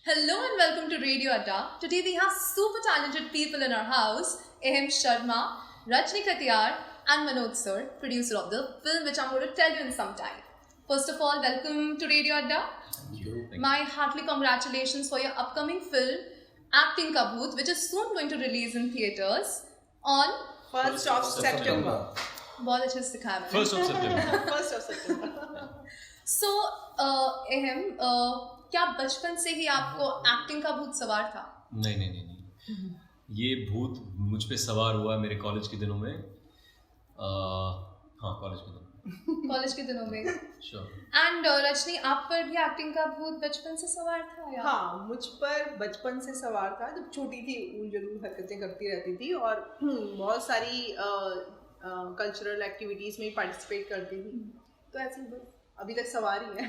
Hello and welcome to Radio Adda. Today we have super talented people in our house. Ahem Sharma, Rajni Katiyar and Manoj Sir, producer of the film which I'm going to tell you in some time. First of all, welcome to Radio Adda. Thank you. My heartily congratulations for your upcoming film, Acting Ka Bhoot, which is soon going to release in theatres on 1st of September. बहुत अच्छे से दिखाया मैंने. 1st of September. 1st of September. So, अहम क्या बचपन से ही आपको एक्टिंग का भूत सवार था? नहीं. ये भूत मुझ पे सवार हुआ मेरे कॉलेज के दिनों में. हाँ, कॉलेज के दिनों में. Sure. एंड रजनी, आप पर भी एक्टिंग का भूत बचपन से सवार था या? हाँ, मुझ पर बचपन से सवार था. जब छोटी थी जरूर हरकतें करती रहती थी और बहुत सारी कल्चरल एक्टिविटीज़ में पार्टिसिपेट करती थी. तो ऐसे ही अभी तक सवार ही है.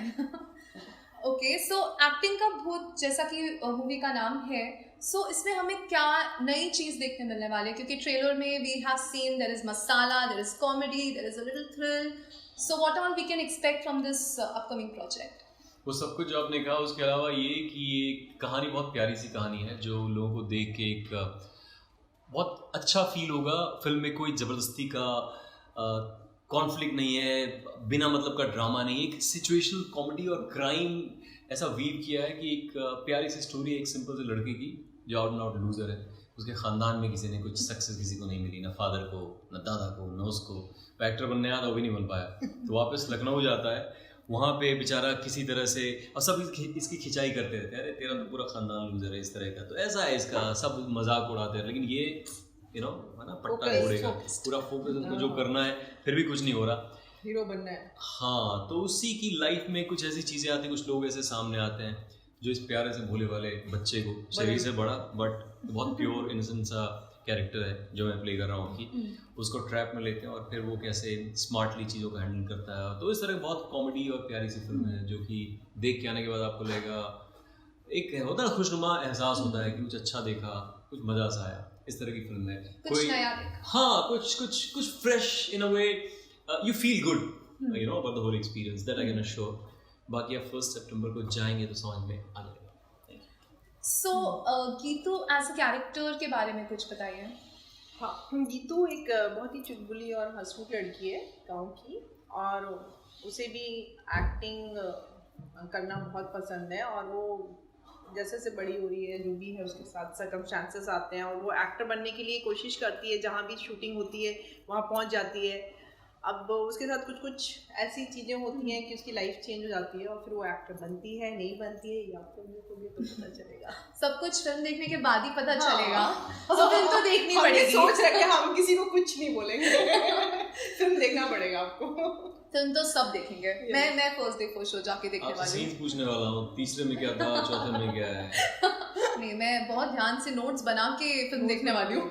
ओके, सो एक्टिंग का भूत जैसा कि मूवी का नाम है, सो इसमें हमें क्या नई चीज़ देखने मिलने वाली है? क्योंकि ट्रेलर में we have seen there is masala, there is comedy, there is a little thrill. So what all we can expect from this upcoming project? वो सब कुछ जो आपने कहा, उसके अलावा ये कि ये कहानी बहुत प्यारी सी कहानी है जो लोगों को देख के एक बहुत अच्छा फील होगा. फिल्म में कोई ज़बरदस्ती का कॉन्फ्लिक्ट नहीं है, बिना मतलब का ड्रामा नहीं है. एक सिचुएशनल कॉमेडी और क्राइम ऐसा वीव किया है कि एक प्यारी सी स्टोरी एक सिंपल से लड़के की जो आउट एंड आउट लूज़र है. उसके ख़ानदान में किसी ने कुछ सक्सेस किसी को नहीं मिली, ना फादर को, ना दादा को, ना उसको. वो एक्टर बनने आया था, वो भी नहीं बन पाया. तो वापस लखनऊ जाता है. वहाँ पे बेचारा किसी तरह से, और सब इसकी खिंचाई करते रहते हैं, अरे तेरा तो पूरा ख़ानदान लूज़र है, इस तरह का. तो ऐसा है इसका, सब मजाक उड़ाते हैं. लेकिन ये है ना, पट्टा उड़ेगा, पूरा फोकस उसको जो करना है, फिर भी कुछ नहीं हो रहा, हीरो बनना है. हाँ, तो उसी की लाइफ में कुछ ऐसी चीज़ें आती हैं, कुछ लोग ऐसे सामने आते हैं जो इस प्यारे से भोले वाले बच्चे को, शरीर से बड़ा बट बहुत प्योर इनोसेंट सा कैरेक्टर है जो मैं प्ले कर रहा हूँ कि उसको ट्रैप में लेते हैं और फिर वो कैसे स्मार्टली चीज़ों को हैंडल करता है. तो इस तरह बहुत कॉमेडी और प्यारी सी फिल्म है जो कि देख के आने के बाद आपको लगेगा, एक होता है खुशनुमा एहसास होता है कि कुछ अच्छा देखा, कुछ मज़ा सा आया. इस तरह की फिल्म है. कुछ नया देखा. हाँ, कुछ fresh in a way. You feel good, you know, about the whole experience. That I can assure. बाकी आप 1st सितंबर को जाएंगे तो समझ में आ जाएगा. सो गीतू एज अ कैरेक्टर के बारे में कुछ बताइए. हाँ, गीतू एक बहुत ही चुलबुली और हंसमुख लड़की है गाँव की, और उसे भी एक्टिंग करना बहुत पसंद है. और वो जैसे से बड़ी हो रही है, जो भी है उसके साथ सर्कमस्टांसेस आते हैं और वो एक्टर बनने के लिए कोशिश करती है. जहाँ भी शूटिंग होती है वहाँ पहुँच जाती है. अब उसके साथ कुछ ऐसी चीज़ें होती हैं कि उसकी लाइफ चेंज हो जाती है और फिर वो एक्टर बनती है, नहीं बनती है, या फिर मुझे भी पता चलेगा. सब कुछ फिल्म देखने के बाद ही पता चलेगा. तो फिल्म तो देखनी पड़ेगी. सोच रहे हैं हम किसी को कुछ नहीं बोलेंगे. फिल्म देखना पड़ेगा आपको. फिल्म तो सब देखेंगे. मैं फर्स्ट डे फर्स्ट शो जाके देखने वाली हूँ. सीन पूछने वाला हूँ, तीसरे में क्या था, चौथे में क्या है. नहीं, मैं बहुत ध्यान से नोट्स बना के फिल्म देखने वाली हूँ.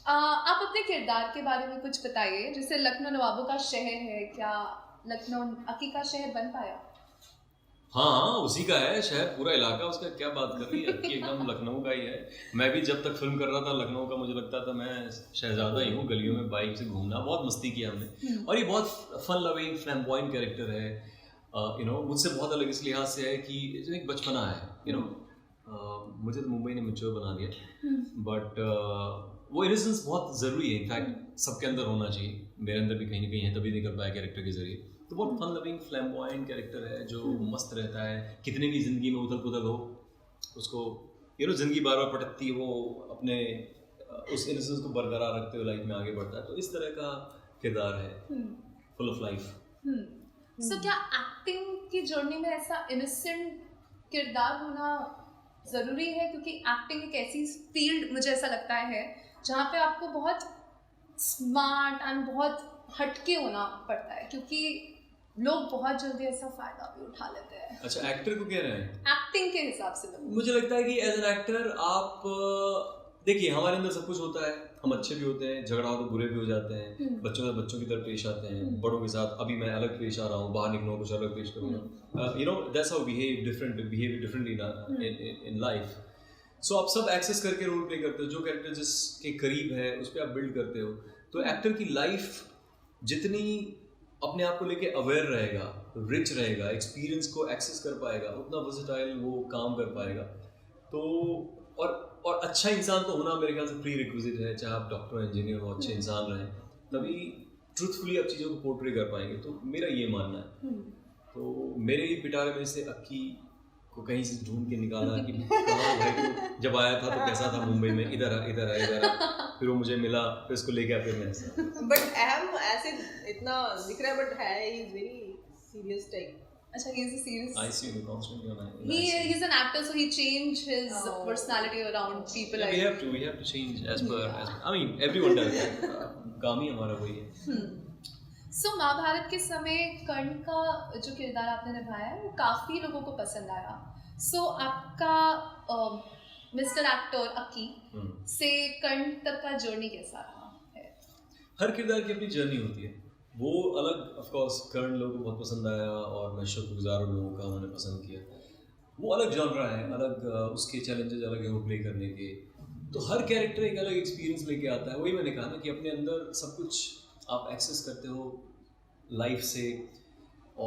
आप अपने किरदार के बारे में कुछ बताइए. जैसे लखनऊ नवाबों का शहर है, क्या लखनऊ अकी का शहर बन पाया? हाँ, उसी का है शहर, पूरा इलाका उसका. क्या बात कर रही है, अक्की एकदम लखनऊ का ही है. मैं भी जब तक फिल्म कर रहा था लखनऊ का, मुझे लगता था मैं शहजादा ही हूँ. गलियों में बाइक से घूमना, बहुत मस्ती किया हमने. और ये बहुत फन लविंग फ्लैम्बॉयंट कैरेक्टर है. यू नो, मुझसे बहुत अलग इस लिहाज से है कि एक बचपना है. यू नो, मुझे तो मुंबई ने मैच्योर बना दिया, बट वो इनोसेंस बहुत ज़रूरी है. इनफैक्ट सबके अंदर होना चाहिए. मेरे अंदर भी कहीं ना कहीं है, तभी निकल पाया कैरेक्टर के जरिए. तो बहुत फन लविंग फ्लैम्बॉयंट कैरेक्टर है जो मस्त रहता है. कितने भी ज़िंदगी में उथल पुथल हो, उसको यू नो ज़िंदगी बार बार पटकती है, वो अपने उस इनोसेंस को बरकरार रखते हुए लाइफ में आगे बढ़ता है. तो इस तरह का किरदार है, फुल ऑफ लाइफ. सो क्या एक्टिंग की जर्नी में ऐसा इनोसेंट किरदार होना ज़रूरी है? क्योंकि एक्टिंग एक ऐसी फील्ड मुझे ऐसा लगता है जहाँ पे आपको बहुत स्मार्ट एंड बहुत हटके होना पड़ता है, क्योंकि लोग बहुत जल्दी ऐसा फ़ायदा भी उठा लेते हैं. अच्छा, एक्टर को कह रहे हैं? एक्टिंग के हिसाब से मुझे लगता है कि एज एन एक्टर आप देखिए, हमारे अंदर सब कुछ होता है. हम अच्छे भी होते हैं, झगड़ा हो तो बुरे भी हो जाते हैं. बच्चों के साथ बच्चों की तरह पेश आते हैं, बड़ों के साथ अभी मैं अलग पेश आ रहा हूँ, बाहर निकलूँ कुछ अलग पेश करूँगा. You know, that's how behave differently in life. So आप सब एक्सेस करके रोल प्ले करते हो. जो कैरेक्टर जिसके करीब है उस पर आप बिल्ड करते हो. तो एक्टर की लाइफ जितनी अपने आप को लेके अवेयर रहेगा, रिच रहेगा, एक्सपीरियंस को एक्सेस कर पाएगा, उतना वर्सेटाइल वो काम कर पाएगा। तो और अच्छा इंसान तो होना मेरे ख्याल से प्री रिक्विजिट है, चाहे आप डॉक्टर इंजीनियर हो, अच्छे इंसान रहें, तभी ट्रूथफुली आप चीज़ों को पोर्ट्रे कर पाएंगे। तो मेरा ये मानना है। तो मेरे ही पिटारे में से अक्की को कहीं से ढूंढ के निकाला कि कहाँ है, तो जब आया था तो कैसा था मुंबई में, इधर आ, फिर वो मुझे मिला, फिर उसको ले गया, फिर मैं ऐसा। बट अहम ऐसे इतना दिख रहा है, बट है ही वेरी सीरियस टाइप। अच्छा, he is a serious. I see him constantly on He's an actor, so he changed his personality around people. Yeah, we have to change as per I mean everyone does that. काम ही हमारा वही है। So Mahabharat के समय कर्ण का जो किरदार आपने निभाया है वो काफी लोगों को पसंद आया। So आपका मिस्टर एक्टर अक्की से कर्ण तक का जर्नी कैसा रहा है? हर किरदार की अपनी जर्नी होती है। वो अलग, ऑफ कोर्स कर्ण लोगों को बहुत पसंद आया और मैं शुक्रगुजार हूं लोगों का, उन्होंने पसंद किया। वो अलग जॉनरा है, अलग उसके चैलेंजेस अलग है वो प्ले करने के। तो हर कैरेक्टर एक अलग एक्सपीरियंस लेके आता है। वही मैंने कहा ना कि अपने अंदर सब कुछ आप एक्सेस करते हो लाइफ से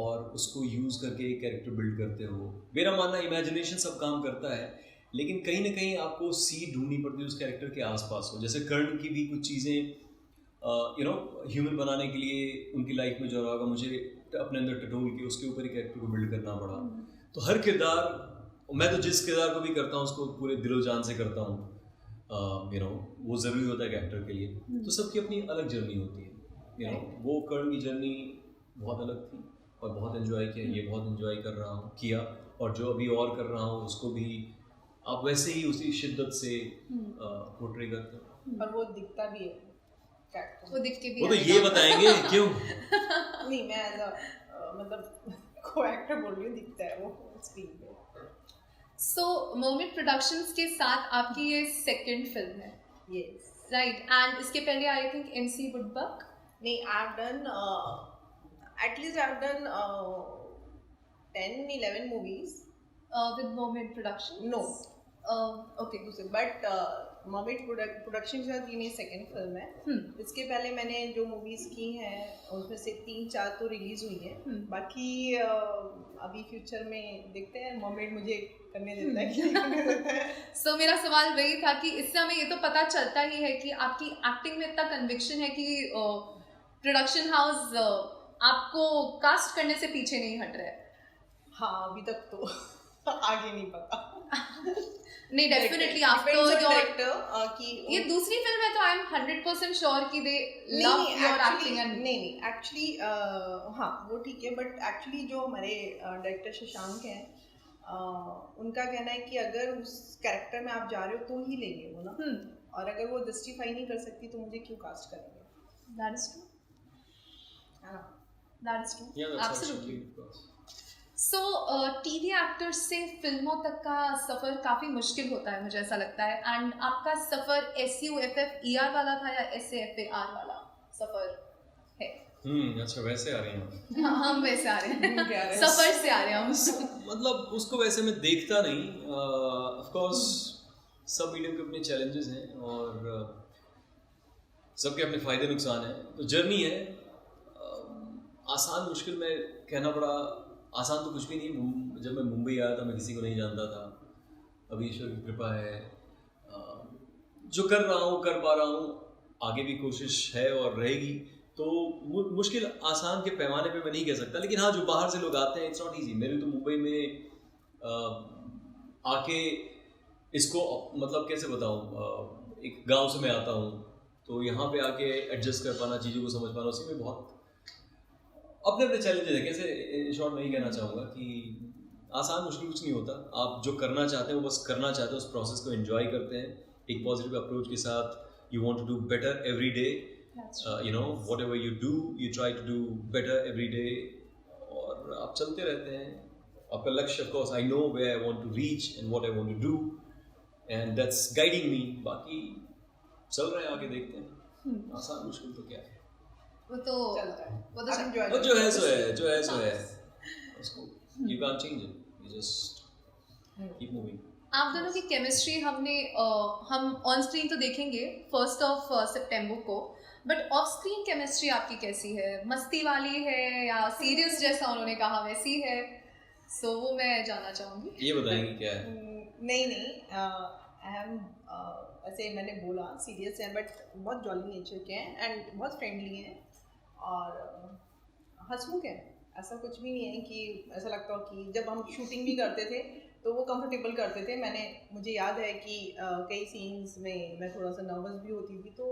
और उसको यूज़ करके एक कैरेक्टर बिल्ड करते हो। मेरा मानना इमेजिनेशन सब काम करता है, लेकिन कहीं ना कहीं आपको सीड ढूंढनी पड़ती है उस कैरेक्टर के आसपास हो। जैसे कर्ण की भी कुछ चीज़ें ह्यूमन बनाने के लिए उनकी लाइफ में जो रहा होगा, मुझे अपने अंदर टटोल के उसके ऊपर ही कैरेक्टर को बिल्ड करना पड़ा। तो हर किरदार, मैं तो जिस किरदार को भी करता हूँ उसको पूरे दिलो जान से करता हूँ। वो ज़रूरी होता है कैरेक्टर के लिए। तो सबकी अपनी अलग जर्नी होती है। वो कर्ण की जर्नी बहुत अलग थी और बहुत एंजॉय किया, ये बहुत एंजॉय कर रहा हूँ किया, और जो अभी और कर रहा हूँ उसको भी आप वैसे ही उसी शिद्दत से पोर्ट्रे करते हो। और वो दिखता भी है, वो दिख के भी वो तो ये बताएंगे क्यों? नहीं, मैं एज मतलब को एक्टर बोल रही हूँ, दिखता है वो स्क्रीन पे। सो मोमेंट प्रोडक्शंस के साथ आपकी ये सेकंड फिल्म है? Yes, right. एंड इसके पहले आई थिंक MC वुडबक? नहीं, I have done at least I have done 10-11 movies with Moment Production. No, okay, but Moment Production के साथ ये मेरी सेकंड फिल्म है। इसके पहले मैंने जो मूवीज की हैं उसमें से 3-4 तो रिलीज हुई हैं। बाकी अभी फ्यूचर में देखते हैं मोमेंट मुझे करने देता है कि नहीं करने देता है। सो मेरा सवाल वही था कि इससे हमें ये तो पता चलता ही है कि आपकी एक्टिंग में इतना कन्विक्शन है कि प्रोडक्शन हाउस आपको कास्ट करने से पीछे नहीं हट रहा है। हाँ, अभी तक तो आगे नहीं पता। नहीं, डेफिनेटली आफ्टर योर कि ये दूसरी फिल्म है तो आई एम 100% श्योर कि दे लव योर एक्टिंग। नहीं एक्चुअली हाँ वो ठीक है, बट एक्चुअली जो हमारे डायरेक्टर शशांक हैं उनका कहना है कि अगर उस कैरेक्टर में आप जा रहे हो तो ही लेंगे वो ना, और अगर वो जस्टिफाई नहीं कर सकती तो मुझे क्यों कास्ट करेंगे। That is true, that is true, absolutely. So TV actors से फिल्मों तक का सफ़र काफ़ी मुश्किल होता है, मुझे ऐसा लगता है। एंड आपका सफ़र SUFFER वाला था या SAFAR वाला सफ़र है? अच्छा, वैसे आ रही हैं। हाँ, हम वैसे आ रहे हैं, सफ़र से आ रहे हैं हम। मतलब उसको वैसे मैं देखता नहीं। ऑफ कोर्स सब मीडियम के अपने चैलेंजेस हैं और सबके अपने फ़ायदे नुकसान हैं। तो जर्नी है, आसान मुश्किल में कहना पड़ा। आसान तो कुछ भी नहीं। जब मैं मुंबई आया था मैं किसी को नहीं जानता था। अभी ईश्वर की कृपा है, जो कर रहा हूँ कर पा रहा हूँ, आगे भी कोशिश है और रहेगी। तो मुश्किल आसान के पैमाने पे मैं नहीं कह सकता, लेकिन हाँ जो बाहर से लोग आते हैं इट्स नॉट ईजी। मेरे तो मुंबई में आके इसको मतलब कैसे बताऊँ, एक गांव से मैं आता हूँ तो यहाँ पे आके एडजस्ट कर पाना, चीज़ों को समझ पाना, उसी में बहुत अपने अपने चैलेंजेस है। कैसे इन शॉर्ट मैं ही कहना चाहूँगा कि आसान मुश्किल कुछ नहीं होता। आप जो करना चाहते हैं वो बस करना चाहते हैं, उस प्रोसेस को एंजॉय करते हैं एक पॉजिटिव अप्रोच के साथ। You want to do better every day, whatever you do you try to do better every day, और आप चलते रहते हैं। आपका लक्ष्य of course I know where I want to reach and what I want to do and that's guiding me. बाकी चल रहे हैं, आगे देखते हैं। आसान मुश्किल तो क्या है, वो तो चलता है, वो तो वो जो है सो है उसको you can't change it, you just keep moving। आप दोनों की केमिस्ट्री हम ऑन स्क्रीन तो देखेंगे 1 सितंबर को, बट ऑफ स्क्रीन केमिस्ट्री आपकी कैसी है? मस्ती वाली है या सीरियस जैसा उन्होंने कहा वैसी है? सो वो मैं जानना चाहूँगी। ये बताएंगे क्या है? नहीं अहम ऐसे मैंने बोला सीरियस हैं बट बहुत जॉली नेचर के हैं एंड बहुत फ्रेंडली हैं और हंसमुख हैं। ऐसा कुछ भी नहीं है कि ऐसा लगता हो कि जब हम शूटिंग भी करते थे तो वो कंफर्टेबल करते थे। मुझे याद है कि कई सीन्स में मैं थोड़ा सा नर्वस भी होती थी तो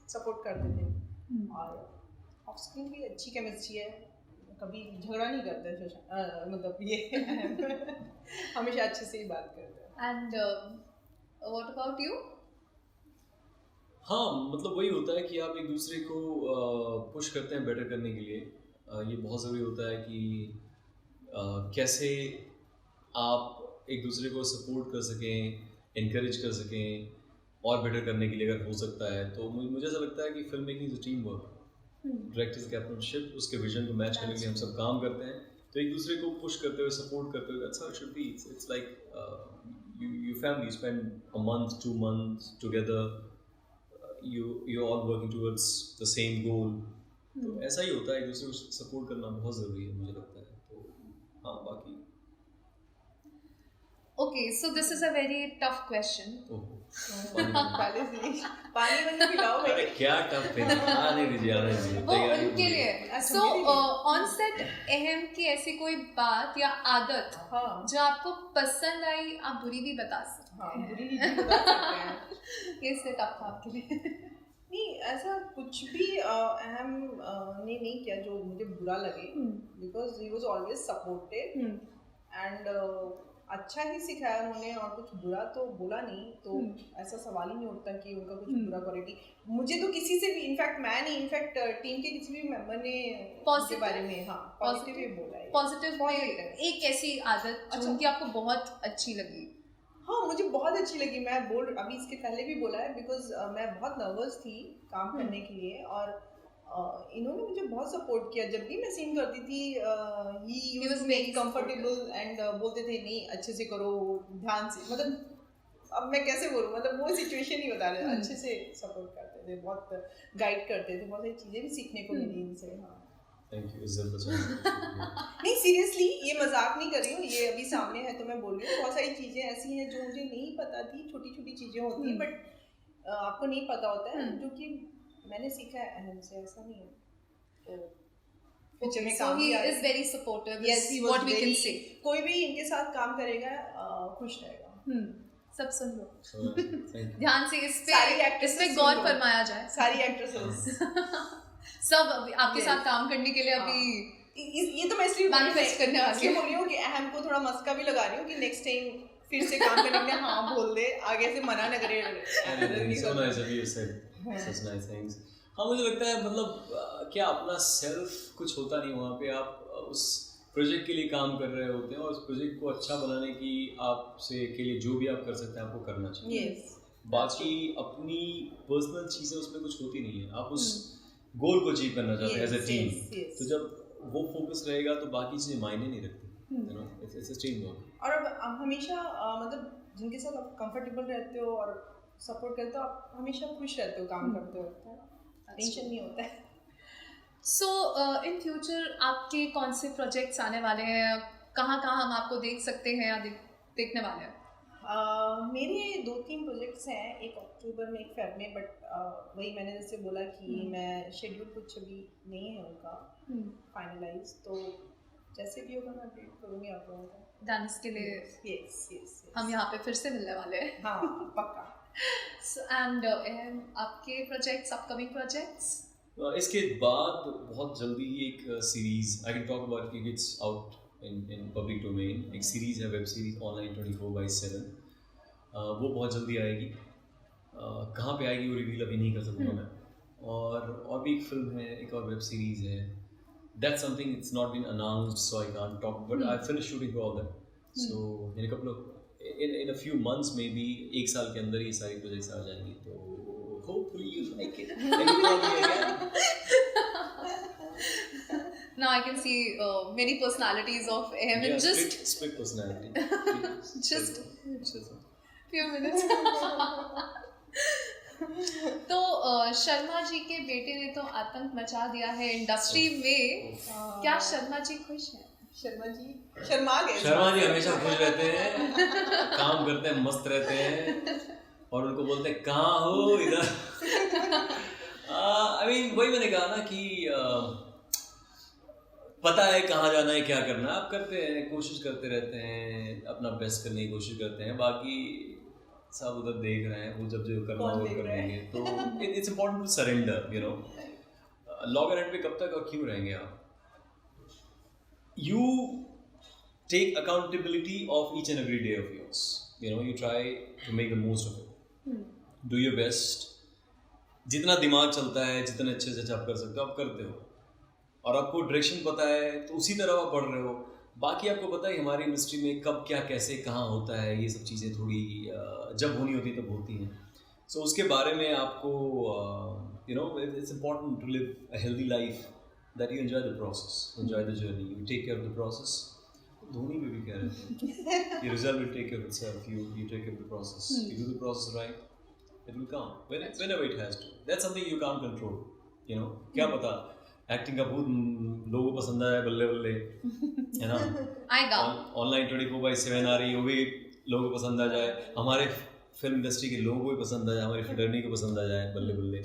सपोर्ट करते थे और ऑफ स्क्रीन भी अच्छी केमिस्ट्री है। कभी झगड़ा नहीं करते मतलब ये हमेशा अच्छे से ही बात करते हैं। And what about you? हाँ, मतलब वही होता है कि आप एक दूसरे को पुश करते हैं बेटर करने के लिए। ये बहुत ज़रूरी होता है कि कैसे आप एक दूसरे को सपोर्ट कर सकें, इनकरेज कर सकें और बेटर करने के लिए अगर हो सकता है। तो मुझे ऐसा लगता है कि film making is a team work. Directors captainship, उसके विजन को मैच करने के लिए हम सब काम करते हैं। तो एक दूसरे को पुश करते हुए, सपोर्ट करते हुए, that's how it should be. It's like you family spend a month, 2 months together, you're all working towards the same goal. तो ऐसा ही होता है, एक दूसरे को सपोर्ट करना बहुत ज़रूरी है मुझे लगता है। तो हाँ, बाकी Okay, so this is a very tough question. पानी वानी पिलाओ भाई। अरे क्या टफ है, आने दीजिए वो उनके लिए। So on set अहम की ऐसी कोई बात या आदत जो आपको पसंद आई, आप बुरी भी बता सकते हैं। बुरी भी बता सकते हैं। ये इसलिए टफ था आपके लिए। नहीं, ऐसा कुछ भी अहम ने नहीं किया जो मुझे बुरा लगे, because he was always supportive and अच्छा ही सिखाया उन्होंने और कुछ बुरा तो बोला नहीं। तो ऐसा सवाल ही नहीं उठता कि उनका कुछ बुरा क्वालिटी मुझे तो किसी से भी, इनफैक्ट मैं नहीं, इनफैक्ट टीम के किसी भी मेंबर ने उसके बारे में पॉजिटिव ही बोला है। पॉजिटिव एक ऐसी आदत जो उनकी आपको बहुत अच्छी लगी? हाँ, मुझे बहुत अच्छी लगी। मैं अभी इसके पहले भी बोला है बिकॉज मैं बहुत नर्वस थी काम करने के लिए और इन्होंने मुझे बहुत सपोर्ट किया। जब भी मैं सीन करती थी he was very comfortable and बोलते थे नहीं अच्छे से करो, ध्यान से, मतलब अब मैं कैसे बोलूँ, मतलब वो सिचुएशन ही बता रहे, अच्छे से सपोर्ट करते थे, बहुत गाइड करते थे, बहुत सारी चीज़ें भी सीखने को मिली इनसे। हाँ, थैंक यू इज्जत नहीं सीरियसली ये मजाक नहीं कर रही हूँ, ये अभी सामने है तो मैं बोल रही हूँ। बहुत सारी चीज़ें ऐसी हैं जो मुझे नहीं पता थी, छोटी छोटी चीज़ें होती हैं बट आपको नहीं पता होता है, जो कि मैंने सीखा है अहम से। ऐसा नहीं है तो so he is very supportive. Yes, he was what we very, can say. कोई भी इनके साथ काम करेगा खुश रहेगा। सब सुन लो, Thank you. ध्यान से इस पे गौर फरमाया जाए। सारी एक्ट्रेसेस सब आपके साथ काम करने के लिए अभी ये तो मैं इसलिए मैनिफेस्ट करने वाली बोल रही हूँ कि अहम को थोड़ा मस्का भी लगा रही हूँ कि नेक्स्ट टाइम फिर से काम करने के लिए हाँ बोल दे, आगे से मना न करे। So nice of you said such nice things. हाँ, मुझे लगता है मतलब क्या अपना सेल्फ कुछ होता नहीं वहाँ पे। आप उस प्रोजेक्ट के लिए काम कर रहे होते हैं और उस प्रोजेक्ट को अच्छा बनाने की आपसे के लिए जो भी आप कर सकते हैं आपको करना चाहिए। बाकी अपनी पर्सनल चीज़ें उसमें कुछ होती नहीं है। आप उस गोल को अचीव करना चाहते हैं एज अ टीम, तो जब वो फोकस रहेगा तो बाकी चीज़ें मायने नहीं रखती। You know, it's a team work. और अब हमेशा मतलब जिनके साथ आप कंफर्टेबल रहते हो और सपोर्ट करते हो, आप हमेशा खुश रहते हो काम करते हो, टेंशन नहीं होता है। सो इन फ्यूचर आपके कौन से प्रोजेक्ट्स आने वाले हैं? कहाँ हम आपको देख सकते हैं या देखने वाले हैं? मेरे 2-3 प्रोजेक्ट्स हैं, एक अक्टूबर में, एक फेब में, बट वही मैंने जैसे बोला कि मैं शेड्यूल कुछ अभी नहीं है उनका फाइनलाइज, तो जैसे भी होगा मैं अपडेट करूँगी आप लोगों को। डांस के लिए yes. हम यहाँ पे फिर से मिलने वाले हैं। हाँ, पक्का। एंड आपके प्रोजेक्ट्स, अपकमिंग प्रोजेक्ट्स? इसके बाद बहुत जल्दी ही एक series I can talk about कि it's out in public domain. एक सीरीज़ है, वेब सीरीज ऑनलाइन 24/7, वो बहुत जल्दी आएगी। कहाँ पे आएगी वो रिवील अभी नहीं कर सकता मैं। और भी एक फिल्म है, एक और वेब सीरीज़ है। That's something it's not been announced, so I can't talk. But I finished shooting for all that. So in a couple of in a few months, maybe एक साल के अंदर ये सारी प्रोजेक्ट्स आ जाएंगी। तो hopefully you like it. Now I can see many personalities of him in just split personality. just few minutes. तो शर्मा जी के बेटे ने तो आतंक मचा दिया है इंडस्ट्री में। क्या शर्मा जी खुश हैं? शर्मा जी शर्मा गए। शर्मा जी हमेशा खुश रहते हैं, काम करते हैं, मस्त रहते हैं, और उनको बोलते हैं कहाँ हो इधर। आई मीन वही मैंने कहा ना कि पता है कहाँ जाना है, क्या करना है, आप करते हैं, कोशिश करते रहते हैं, अपना बेस्ट करने की कोशिश करते हैं, बाकी सब उधर देख रहे हैं, वो जब जो करना वो कर लेंगे। तो it's important to surrender, you know. लॉगर एंड पे कब तक और क्यों रहेंगे आप? You take accountability of each and every day of yours. You know, you try to make the most of it. Do your best. जितना दिमाग चलता है, जितने अच्छे से आप कर सकते हो, आप करते हो, और आपको डायरेक्शन पता है तो उसी तरह आप पढ़ रहे हो। बाकी आपको पता है हमारी इंडस्ट्री में कब क्या कैसे कहाँ होता है, ये सब चीज़ें थोड़ी जब होनी होती तब होती हैं। सो उसके बारे में आपको you know it's important to live a healthy life, that you enjoy the process, enjoy the journey, you take care of the process. Dhoni भी कह रहे थे कि result will take care of itself, you take care of the process. You do the process right, it will come whenever it has to. That's something you can't control, you know. क्या पता acting का भूत लोगों को पसंद आया, बल्ले बल्ले, है ना। आएगा ऑनलाइन 24/7 आ रही है, वो भी लोगों को पसंद आ जाए, हमारे फिल्म इंडस्ट्री के लोगों को भी पसंद आ जाए, हमारी फिल्म को पसंद आ जाए, बल्ले बल्ले।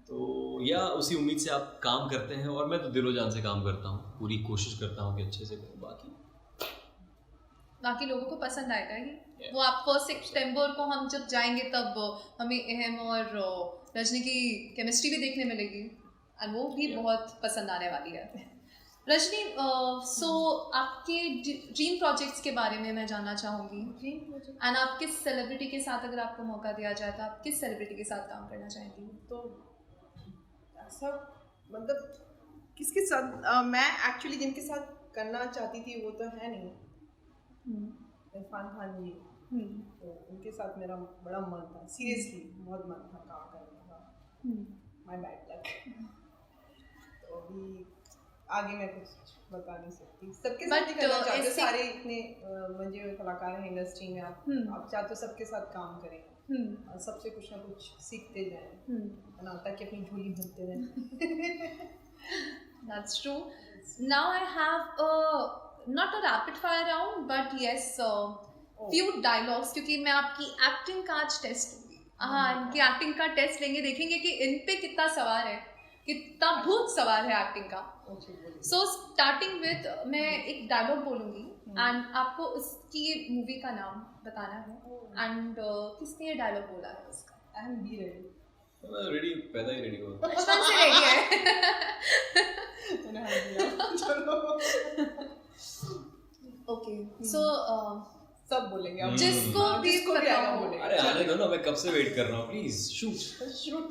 तो या उसी उम्मीद से आप काम करते हैं, और मैं तो दिलो जान से काम करता हूँ, पूरी कोशिश करता हूँ कि अच्छे से करूँ। बाकी लोगों को पसंद आएगा ही। वो आप 1 सितंबर को हम जब जाएंगे तब हमें अहम और रजनी की केमिस्ट्री भी देखने मिलेगी, और वो भी बहुत पसंद आने वाली है। रजनी, सो आपके ड्रीम प्रोजेक्ट्स के बारे में मैं जानना चाहूँगी, एंड आप किस सेलिब्रिटी के साथ, अगर आपको मौका दिया जाए तो आप किस सेलिब्रिटी के साथ काम करना चाहेंगी? तो ऐसा मतलब किसके साथ, मैं एक्चुअली जिनके साथ करना चाहती थी वो तो है नहीं, इरफान खान जी। तो उनके साथ मेरा बड़ा मन था, सीरियसली बहुत मन था काम करने का। My bad luck. तो अभी आगे मैं कुछ बता नहीं सकती। सबके साथ ही करना चाहती हूँ, सारे इतने मंजे हुए कलाकार हैं इंडस्ट्री में, आप चाहते हो सबके साथ काम करें, और सबसे कुछ ना कुछ सीखते जाएं, ना ताकि अपनी झोली भरते रहें। That's true. Now I have not a rapid fire round, but yes, few dialogues, क्योंकि मैं आपकी एक्टिंग का आज टेस्ट लूँगी। हाँ, इनकी एक्टिंग का टेस्ट लेंगे, देखेंगे कि इन पे कितना सवार है, कितना भूत सवार है एक्टिंग का। सो स्टार्टिंग विद, मैं एक डायलॉग बोलूँगी एंड आपको उसकी मूवी का नाम बताना है, एंड किसने ये डायलॉग बोला है उसका। I am be ready. मैं रेडी, पैदा ही रेडी हो, बचपन से रेडी है। ओके, सो सब बोलेंगे आप, जिसको भी आएगा बोलेंगे। अरे आने दो ना, मैं कब से वेट कर रहा हूँ, प्लीज शूट।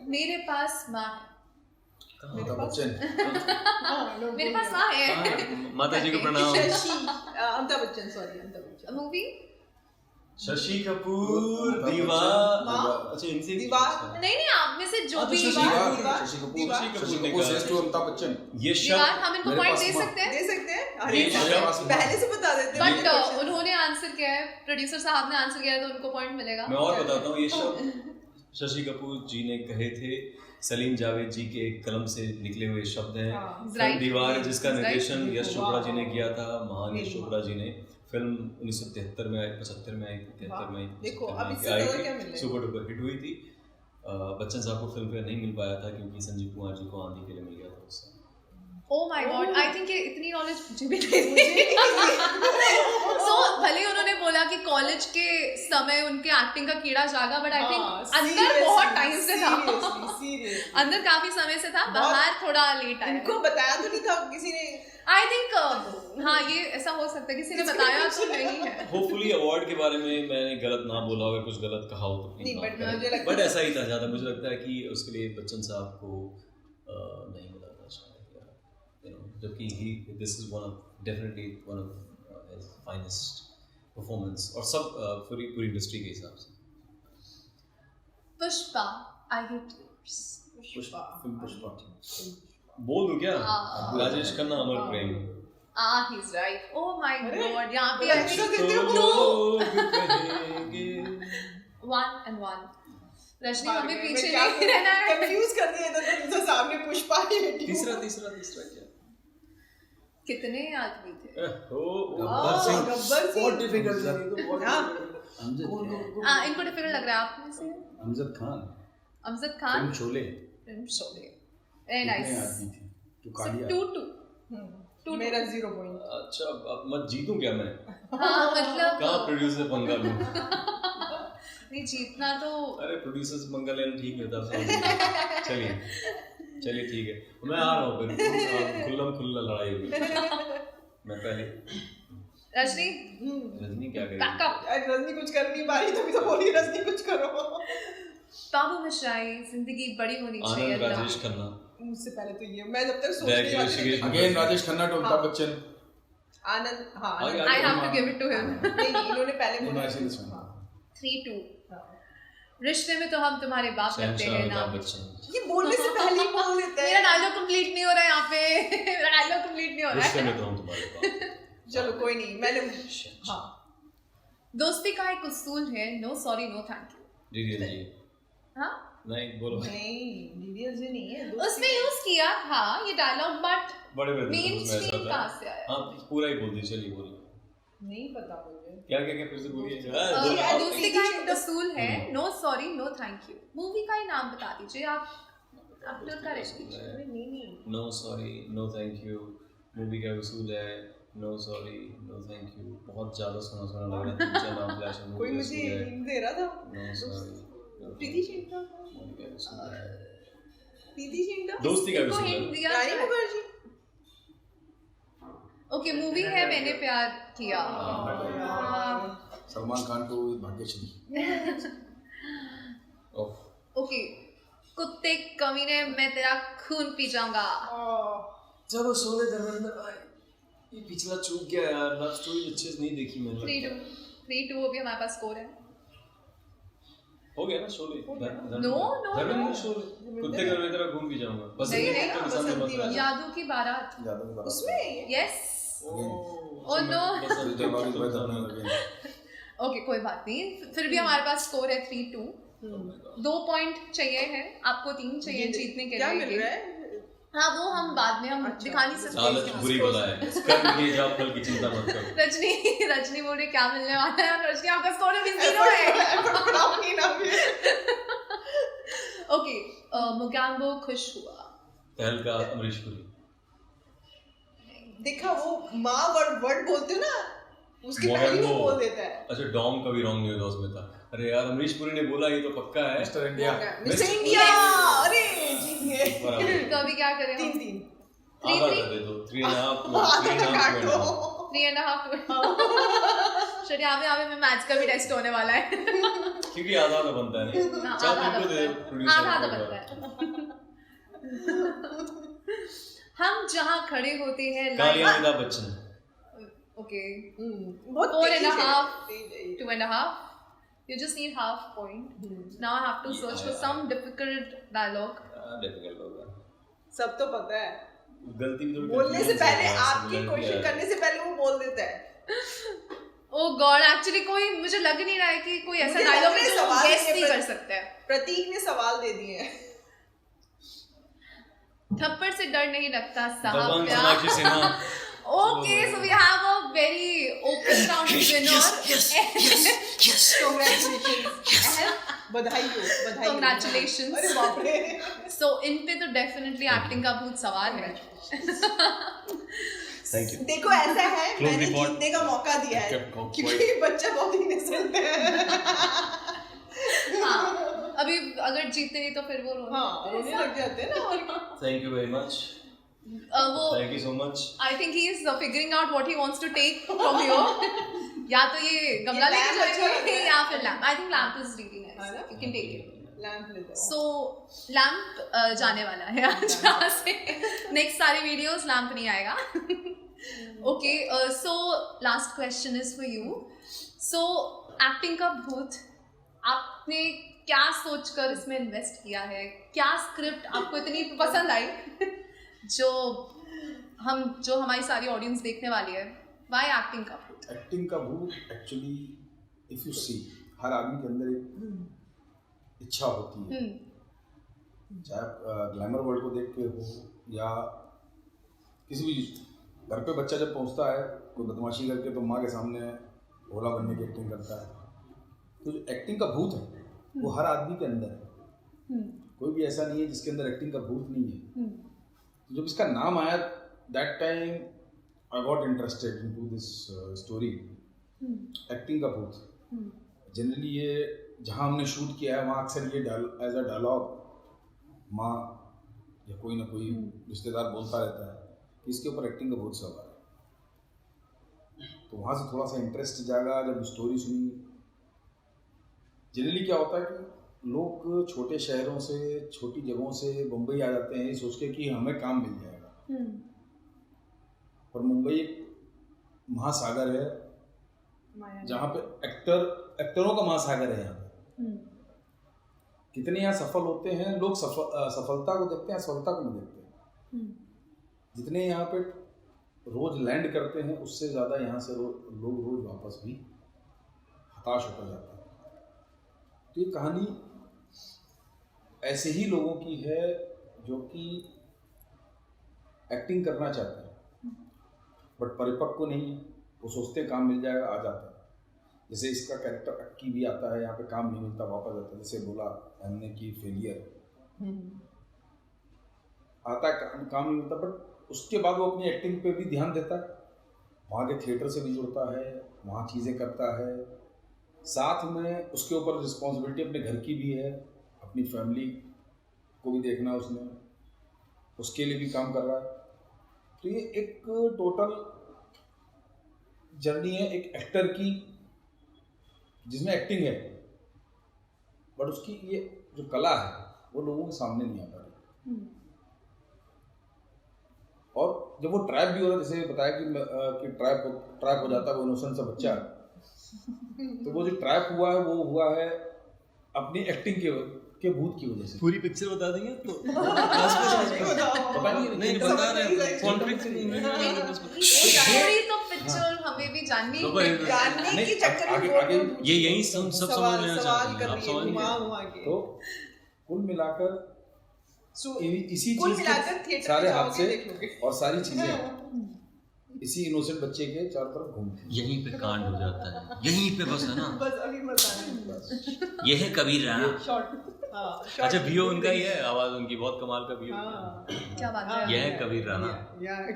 मेरे पास माँ है। अमिताभ बच्चन। मेरे पास माँ है। माता जी को प्रणाम। अमिताभ बच्चन, सॉरी अमिताभ बच्चन। मूवी शशि कपूर, दीवार। अच्छा, इनसे दीवार नहीं, आप में से जो भी। शशि कपूर श्रेष्ठ अमिताभ बच्चन। ये दीवार हम इनको पॉइंट दे सकते हैं? दे सकते हैं। अरे पहले से बता देते हैं। बट उन्होंने आंसर किया है, प्रोड्यूसर साहब ने आंसर किया है, तो उनको पॉइंट मिलेगा। मैं और बताता हूँ, ये शब्द शशि कपूर जी ने कहे थे, सलीम जावेद जी के कलम से निकले हुए शब्द हैं। दीवार, जिसका निर्देशन यश चोपड़ा जी ने किया था, महान यश चोपड़ा जी ने। फिल्म 1973 में आई, 75 में आई, 73 में आई, देखो अब इससे आई क्या मिल रहा है। सुपर डुपर हिट हुई थी। बच्चन साहब को फिल्म फेयर नहीं मिल पाया था क्योंकि संजीव कुमार जी को आंधी के लिए मिल गया था उससे। Oh my God, I think ये इतनी नॉलेज मुझे भी नहीं थी। So भले उन्होंने बोला कि कॉलेज के समय उनके एक्टिंग का कीड़ा जागा, बट आई थिंक अंदर बहुत टाइम से था। अंदर काफी समय से था, बाहर थोड़ा लेट आया। उनको बताया तो नहीं था किसी ने। आई थिंक हाँ, ये ऐसा हो सकता है, किसी ने बताया तो नहीं है। होपफुली अवार्ड के बारे में मैंने गलत ना बोला, अगर कुछ गलत कहा हो तो प्लीज। बट ऐसा ही था, ज्यादा मुझे लगता है कि उसके लिए बच्चन साहब को नहीं मिला था शायद, जबकि this is definitely one of his finest performance, और सब पूरी इंडस्ट्री के हिसाब से। Pushpa, I hate tears. Pushpa बोल दूं क्या? राजेश खन्ना, अमर प्रेम। he's right. Oh my God, यहाँ पे I think 2 1 and 1. रजनी हमें पीछे नहीं रहना है। कंफ्यूज कर दिया था तो सामने पुष्पा ही बैठी। तीसरा क्या कितने आदमी थे? गब्बर सिंह बहुत डिफिकल्ट है ये तो बहुत इनको डिफिकल्ट लग रहा है आप में से? Amjad Khan film Sholay very nice. तो कालिया 2-2 मेरा 0 पॉइंट। अच्छा अब मैं जीतूं क्या मैं? हाँ मतलब कहाँ प्रोड्यूसर पंगा लूं? नहीं जीतना तो अरे प्रोड्यूसर्स पंगा लेना ठीक नहीं था। चलिए ठीक है मैं आ रहा हूँ फिर खुल्लम खुल्ला लड़ाई होगी। मैं पहले रजनी क्या करेगी? बैकअप। रजनी कुछ कर नहीं पा रही तो बोली रजनी कुछ करो। बाबू मिश्राई, जिंदगी बड़ी होनी चाहिए। आनंद राजेश खन्ना। मुझसे पहले तो ये मैं जब तक सोच रही थी अगेन राजेश खन्ना टू अमिताभ बच्चन। आनंद हाँ I have to give it to him। नहीं इन्होंने पहले बोला 3-2। रिश्ते में तो हम तुम्हारे बाप लगते हैं ना। ये बोलने से पहले ही बोल देते मेरा हैं। डायलॉग कंप्लीट नहीं हो रहा है यहाँ पे। मेरा डायलॉग कंप्लीट नहीं हो रहा रिश्ते है। में तो हम तुम्हारे बाप। चलो कोई नहीं मैंने हाँ दोस्ती का एक उसूल है, no sorry no thank you. DDL ji. हाँ नहीं बोलो। नहीं डीडीएल जी नहीं है उसमें यूज किया था ये डायलॉग बट बड़े मेन स्ट्रीम कहाँ से आया? हाँ पूरा ही बोल दीजिए। चलिए बोलिए नहीं पता मुझे क्या फिर से बोलिए। दोस्ती का एक उसूल है, no sorry no thank you. Movie का ही नाम बता दीजिए आप, एक्टर का रेस्टिट्यूशन। नहीं no sorry no thank you movie का उसूल है। No sorry no thank you बहुत ज्यादा सुना लग रहा है। तीन नाम फ्लैश मूवी कोई मुझे हिंट दे रहा था। नो सॉरी प्रीति जिंटा दोस्ती का को उसूल हिंट है। दिया रानी मुखर्जी। ओके मूवी है मैंने प्यार किया। सलमान खान टू भाग्यश्री। ओके कुत्ते कमीने मैं तेरा खून पी जाऊंगा। चलो सोने धर्मेंद्र भाई ये पिछला चूक गया यार। लव स्टोरी अच्छे से नहीं देखी मैंने। 3-2 अभी हमारे पास स्कोर है। हो गया ना शोले। नो धर्मेंद्र शोले कुत्ते का मैं तेरा खून पी जाऊंगा। बस नहीं, एक के सामने बसंती बता। वाला। यादों की बारात उसमें यस। ओ नो ओके कोई बात नहीं, फिर भी हमारे पास स्कोर है 3-2। 2 पॉइंट चाहिए है आपको, 3 चाहिए जीतने के लिए। क्या मिल रहा है? हाँ वो हम बाद में हम दिखा नहीं लालच सकते। बुरी बला है। कर्म किए जाओ फल की चिंता मत करो। रजनी बोल रही क्या मिलने वाला है? रजनी आपका स्कोर अभी 0 है। ओके मुगाम्बो खुश हुआ। तहलका अमरीश पुरी। देखा वो माँ वर्ड बोलते हो ना उसके पहले वो बोल देता है। अच्छा डॉम का भी रॉन्ग नहीं होता उसमें था। अरे यार अमरीश पुरी ने बोला ये तो पक्का है। Mister India. मिस्टर इंडिया अरे जीत गए। बराबर। तो अभी क्या करें? 3-3 आधा कर दे दो 3.5 चलिए यहाँ पे मैं मैच का भी टेस्ट होने वाला है। क्योंकि आधा तो बनता है नहीं। आधा बनता है। हम जहाँ खड़े होते हैं अमिताभ बच्चन। ओके बहुत 4.5 2.5 you just need half point. Now I have to search for some difficult dialogue. Difficult होगा। सब तो पता है। गलती भी थोड़ी बोलने से पहले आपके क्वेश्चन करने से पहले वो बोल देता है। Oh God, actually कोई मुझे लग नहीं रहा है कि कोई ऐसा डायलॉग है जो गेस नहीं कर सकता है। प्रतीक ने सवाल दे दिए हैं। थप्पड़ से डर नहीं लगता साहब दबंग प्यार। Sonakshi Sinha. Okay, so we have a very open round winner. बधाई हो बधाई। Congratulations. अरे बाप रे। So इन पे तो definitely acting का भूत सवार है। Thank you. देखो ऐसा है मैंने जीतने का मौका दिया है क्योंकि बच्चा बहुत इनोसेंट है। हाँ अभी अगर जीतते नहीं तो फिर वो रोने लग जाते हैं ना। Thank you very much. वो thank you so much. I think he is figuring out what he wants to take from you. या तो ये गमला लेके जाएंगे या फिर lamp. I think lamp is really nice. You can take it. Lamp ले दो। So लैम्प जाने वाला है आज यहाँ से। नेक्स्ट सारी वीडियोस लैम्प नहीं आएगा। Okay, so last question is for you. So acting का भूत आपने क्या सोचकर इसमें इन्वेस्ट किया है? क्या स्क्रिप्ट आपको इतनी पसंद आई जो हमारी सारी ऑडियंस देखने वाली है? Why acting का भूत? एक्टिंग का भूत एक्चुअली इफ यू सी हर आदमी के अंदर एक इच्छा होती है, चाहे ग्लैमर वर्ल्ड को देख के हो या किसी भी घर पे बच्चा जब पहुंचता है कोई बदमाशी करके तो माँ के सामने भोला बनने की एक्टिंग करता है। तो जो एक्टिंग का भूत है वो हर आदमी के अंदर है, कोई भी ऐसा नहीं है जिसके अंदर एक्टिंग का भूत नहीं है। तो जब इसका नाम आया that time I got interested into this story, acting का भूत। जनरली ये जहाँ हमने शूट किया है वहाँ अक्सर ये एज अ डायलॉग माँ या कोई ना कोई रिश्तेदार बोलता रहता है कि इसके ऊपर एक्टिंग का भूत सवार है। तो वहाँ से थोड़ा सा इंटरेस्ट जागा जब स्टोरी सुनी। जनरली क्या होता है कि लोग छोटे शहरों से छोटी जगहों से मुंबई आ जाते हैं सोच के कि हमें काम मिल जाएगा, पर मुंबई एक महासागर है जहाँ पे एक्टरों का महासागर है। यहाँ पे कितने यहाँ सफल होते हैं लोग, सफलता को देखते हैं, असफलता को नहीं देखते। जितने यहाँ पे रोज लैंड करते हैं उससे ज़्यादा यहाँ से लोग रोज वापस भी हताश होकर जाते हैं। तो ये कहानी ऐसे ही लोगों की है जो कि एक्टिंग करना चाहते हैं बट परिपक्व नहीं है। वो सोचते हैं काम मिल जाएगा, आ जाता है। जैसे इसका कैरेक्टर अक्की भी आता है, यहाँ पे काम नहीं मिलता वापस आता है। जैसे बोला हमने कि फेलियर आता है, काम नहीं मिलता, बट उसके बाद वो अपनी एक्टिंग पे भी ध्यान देता है, वहाँ के थिएटर से भी जुड़ता है, वहाँ चीज़ें करता है। साथ में उसके ऊपर रिस्पॉन्सिबिलिटी अपने घर की भी है, अपनी फैमिली को भी देखना उसने, उसके लिए भी काम कर रहा है। तो ये एक टोटल जर्नी है एक एक्टर की जिसमें एक्टिंग है बट उसकी ये जो कला है वो लोगों के सामने नहीं आ पा रही। और जब वो ट्रैप भी हो रहा है, जैसे बताया कि ट्रैप हो जाता है वो इनोसेंट सा बच्चा, तो वो जो ट्रैप हुआ है वो हुआ है अपनी एक्टिंग के भूत की वजह से। पूरी पिक्चर बता देंगे तो पता नहीं बता रहे कॉन्फ्लिक्ट स्टोरी तो पिक्चर हमें भी जाननी के चक्कर में आगे ये यही सब समझ लेना चाहते हैं आप, समझ लेंगे। तो कुल मिलाकर इसी कुल चीज मिलाकर के थिएटर सारे में जाओगे, हादसे देखोगे। और सारी चीजें इसी इनोसेंट बच्चे के चारों तरफ घूमती हैं। यहीं पे कांड हो जाता है, यहीं पे बस है ना। बस अभी बताना ये है कबीर राणा। शॉर्ट। अच्छा वीओ उनका ही है, आवाज उनकी बहुत कमाल का वीओ। क्या बात है। यह है कबीर राणा। यार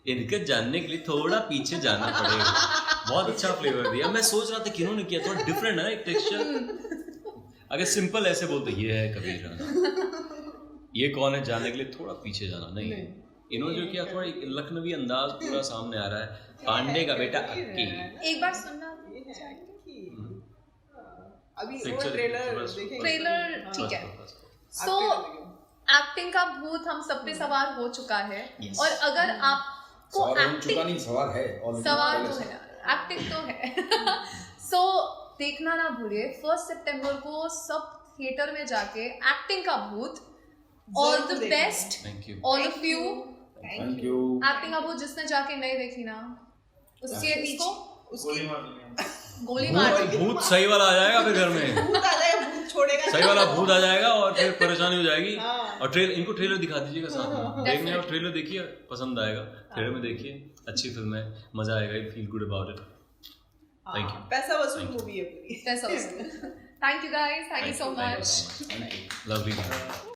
इनके जानने के लिए थोड़ा पीछे जाना पड़ेगा। बहुत अच्छा फ्लेवर दिया। मैं सोच रहा था किन्होंने किया, थोड़ा डिफरेंट है एक टेक्सचर। अगर सिंपल ऐसे बोलते ये है कबीर राणा, ये कौन है जानने के लिए थोड़ा पीछे जाना नहीं। इन्होंने जो किया थोड़ा लखनवी अंदाज पूरा सामने आ रहा है। पांडे का बेटा अक्की। एक बार सुनना अभी वो ट्रेलर देखेंगे। ट्रेलर ठीक है। सो एक्टिंग का भूत हम सब पे सवार हो चुका है। और अगर आपको एक्टिंग सवार है सवार तो है, एक्टिंग तो है। सो देखना ना भूलिए 1 सितंबर को सब थिएटर में जाके एक्टिंग का भूत, all the best all of you. Thank you. Acting का भूत जिसने जाके नहीं देखी ना उसके इसको गोली मार दी। भूत सही वाला आ जाएगा फिर घर में, भूत आ जाएगा, भूत छोड़ेगा, सही वाला भूत आ जाएगा और फिर परेशानी हो जाएगी। हाँ। और इनको ट्रेलर दिखा दीजिएगा साथ में, देखने और ट्रेलर देखिए, पसंद आएगा। थिएटर में देखिए, अच्छी फिल्म है, मजा आएगा, feel good about it. Thank you. पैसा वसूल मूवी है पूरी। पैसा वसूल। Thank you guys, thank you so much. Lovely.